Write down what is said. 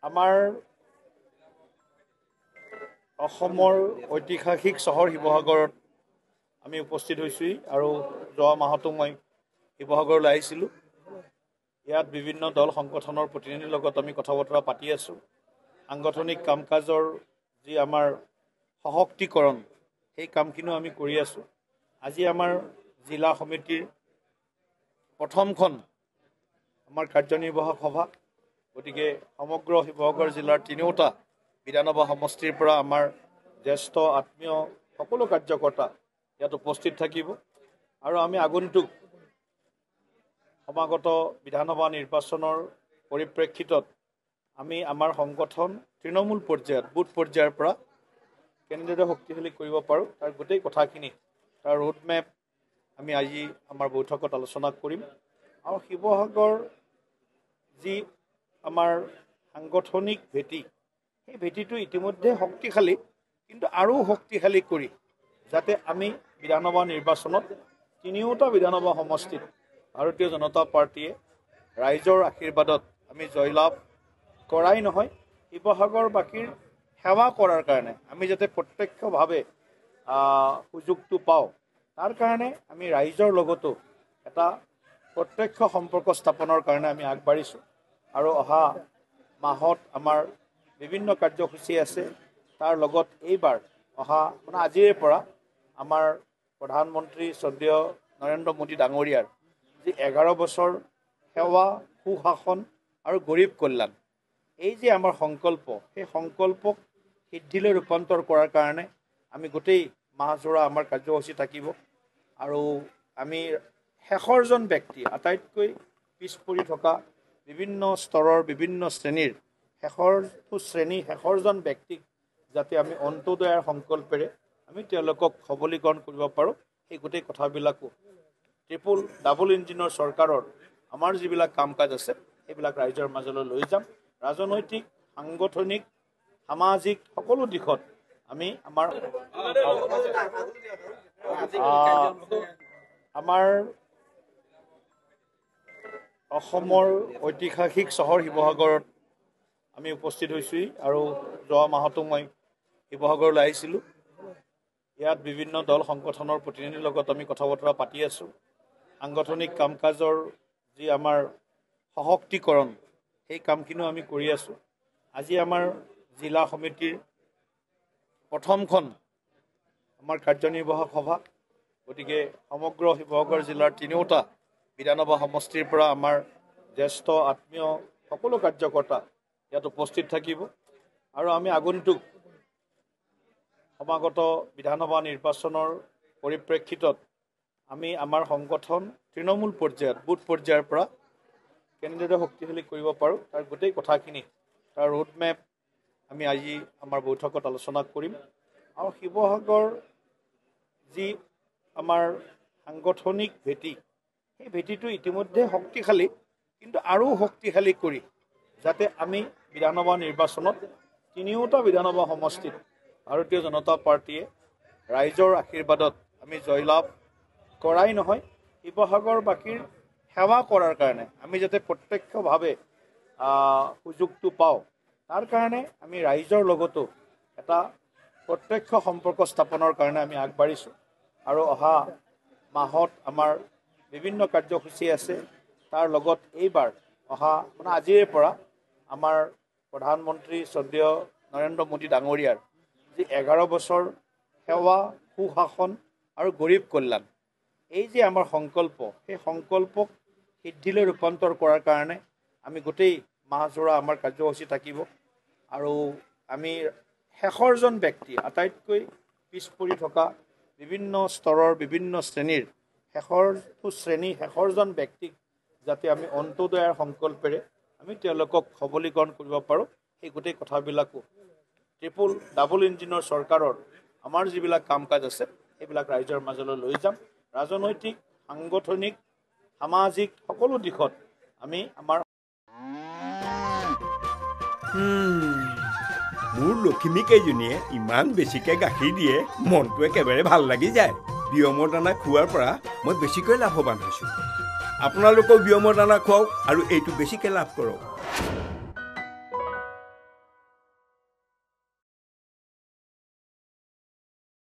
আমাৰ অসমৰ ঐতিহাসিক চহৰ শিৱসাগৰত আমি উপস্থিত হৈছোঁহি আৰু যোৱা মাহতো মই শিৱসাগৰলৈ আহিছিলোঁ। ইয়াত বিভিন্ন দল সংগঠনৰ প্ৰতিনিধিৰ লগত আমি কথা বতৰা পাতি আছোঁ। সাংগঠনিক কাম কাজৰ যি আমাৰ সশক্তিকৰণ সেই কামখিনিও আমি কৰি আছোঁ। আজি আমাৰ জিলা সমিতিৰ প্ৰথমখন আমাৰ কাৰ্যনিৰ্বাহক সভা। গতিকে সমগ্ৰ শিৱসাগৰ জিলাৰ তিনিওটা বিধানসভা সমষ্টিৰ পৰা আমাৰ জ্যেষ্ঠ আত্মীয় সকলো কাৰ্যকৰ্তা ইয়াত উপস্থিত থাকিব আৰু আমি আগন্তুক সমাগত বিধানসভা নিৰ্বাচনৰ পৰিপ্ৰেক্ষিতত আমি আমাৰ সংগঠন তৃণমূল পৰ্যায়ত বুথ পৰ্যায়ৰ পৰা কেনেদৰে শক্তিশালী কৰিব পাৰোঁ তাৰ গোটেই কথাখিনি তাৰ ৰোডমেপ আমি আজি আমাৰ বৈঠকত আলোচনা কৰিম। আৰু শিৱসাগৰ যি আমাৰ সাংগঠনিক ভেটি সেই ভেটিটো ইতিমধ্যে শক্তিশালী, কিন্তু আৰু শক্তিশালী কৰি যাতে আমি বিধানসভা নিৰ্বাচনত তিনিওটা বিধানসভা সমষ্টিত ভাৰতীয় জনতা পাৰ্টীয়ে ৰাইজৰ আশীৰ্বাদত আমি জয়লাভ কৰাই নহয়, শিৱসাগৰবাসীৰ সেৱা কৰাৰ কাৰণে আমি যাতে প্ৰত্যক্ষভাৱে সুযোগটো পাওঁ, তাৰ কাৰণে আমি ৰাইজৰ লগতো এটা প্ৰত্যক্ষ সম্পৰ্ক স্থাপনৰ কাৰণে আমি আগবাঢ়িছোঁ। আৰু অহা মাহত আমাৰ বিভিন্ন কাৰ্যসূচী আছে। তাৰ লগত এইবাৰ অহা আজিৰে পৰা আমাৰ প্ৰধানমন্ত্ৰী শ্ৰদ্ধেয় নৰেন্দ্ৰ মোদী ডাঙৰীয়াৰ যি 11 বছৰ সেৱা সুশাসন আৰু গৰীব কল্যাণ, এই যে আমাৰ সংকল্প, সেই সংকল্পক সিদ্ধিলৈ ৰূপান্তৰ কৰাৰ কাৰণে আমি গোটেই মাহজোৰা আমাৰ কাৰ্যসূচী থাকিব। আৰু আমি শেষৰজন ব্যক্তি, আটাইতকৈ পিছ পৰি থকা বিভিন্ন স্তৰৰ বিভিন্ন শ্ৰেণীৰ শেষৰজন ব্যক্তিক যাতে আমি অন্তোদয়ৰ সংকল্পেৰে আমি তেওঁলোকক সবলীকৰণ কৰিব পাৰোঁ, সেই গোটেই কথাবিলাকো ডাবল ইঞ্জিনৰ চৰকাৰৰ আমাৰ যিবিলাক কাম কাজ আছে সেইবিলাক ৰাইজৰ মাজলৈ লৈ যাম। ৰাজনৈতিক, সাংগঠনিক, সামাজিক সকলো দিশত আমি আমাৰ অসমৰ ঐতিহাসিক চহৰ শিৱসাগৰত আমি উপস্থিত হৈছোঁহি আৰু যোৱা মাহতো মই শিৱসাগৰলৈ আহিছিলোঁ। ইয়াত বিভিন্ন দল সংগঠনৰ প্ৰতিনিধিৰ লগত আমি কথা বতৰা পাতি আছোঁ। সাংগঠনিক কাম কাজৰ যি আমাৰ সশক্তিকৰণ সেই কামখিনিও আমি কৰি আছোঁ। আজি আমাৰ জিলা সমিতিৰ প্ৰথমখন আমাৰ কাৰ্যনিৰ্বাহক সভা। গতিকে সমগ্ৰ শিৱসাগৰ জিলাৰ তিনিওটা বিধানসভা সমষ্টিৰ পৰা আমাৰ জ্যেষ্ঠ আত্মীয় সকলো কাৰ্যকৰ্তা ইয়াত উপস্থিত থাকিব আৰু আমি আগন্তুক সমাগত বিধানসভা নিৰ্বাচনৰ পৰিপ্ৰেক্ষিতত আমি আমাৰ সংগঠন তৃণমূল পৰ্যায়ত বুথ পৰ্যায়ৰ পৰা কেনেদৰে শক্তিশালী কৰিব পাৰোঁ তাৰ গোটেই কথাখিনি তাৰ ৰোডমেপ আমি আজি আমাৰ বৈঠকত আলোচনা কৰিম। আৰু শিৱসাগৰ যি আমাৰ সাংগঠনিক ভেটি সেই ভেটিটো ইতিমধ্যে শক্তিশালী, কিন্তু আৰু শক্তিশালী কৰি যাতে আমি বিধানসভা নিৰ্বাচনত তিনিওটা বিধানসভা সমষ্টিত ভাৰতীয় জনতা পাৰ্টীয়ে ৰাইজৰ আশীৰ্বাদত আমি জয়লাভ কৰাই নহয়, শিৱসাগৰবাসীৰ সেৱা কৰাৰ কাৰণে আমি যাতে প্ৰত্যক্ষভাৱে সুযোগটো পাওঁ, তাৰ কাৰণে আমি ৰাইজৰ লগতো এটা প্ৰত্যক্ষ সম্পৰ্ক স্থাপনৰ কাৰণে আমি আগবাঢ়িছোঁ। আৰু অহা মাহত আমাৰ বিভিন্ন কাৰ্যসূচী আছে। তাৰ লগত এইবাৰ অহা আজিৰে পৰা আমাৰ প্ৰধানমন্ত্ৰী শ্ৰদ্ধেয় নৰেন্দ্ৰ মোদী ডাঙৰীয়াৰ যি 11 বছৰ সেৱা সুশাসন আৰু গৰীব কল্যাণ, এই যে আমাৰ সংকল্প, সেই সংকল্পক সিদ্ধিলৈ ৰূপান্তৰ কৰাৰ কাৰণে আমি গোটেই মাহজোৰা আমাৰ কাৰ্যসূচী থাকিব। আৰু আমি শেষৰজন ব্যক্তি, আটাইতকৈ পিছ পৰি থকা বিভিন্ন স্তৰৰ বিভিন্ন শ্ৰেণীৰ শেষৰজন ব্যক্তিক যাতে আমি অন্তোদয়ৰ সংকল্পেৰে আমি তেওঁলোকক সবলীকৰণ কৰিব পাৰোঁ, সেই গোটেই কথাবিলাকো ডাবল ইঞ্জিনৰ চৰকাৰৰ আমাৰ যিবিলাক কাম কাজ আছে সেইবিলাক ৰাইজৰ মাজলৈ লৈ যাম। ৰাজনৈতিক, সাংগঠনিক, সামাজিক সকলো দিশত আমি আমাৰ মোৰ লখিমী কেইজনীয়ে ইমান বেছিকৈ গাখীৰ দিয়ে, মনটো একেবাৰে ভাল লাগি যায়। বিয়মৰ দানা খোৱাৰ পৰা মই বেছিকৈ লাভৱান হৈছোঁ। আপোনালোকেও বিয়মৰ দানা খুৱাওক আৰু এইটো বেছিকৈ লাভ কৰক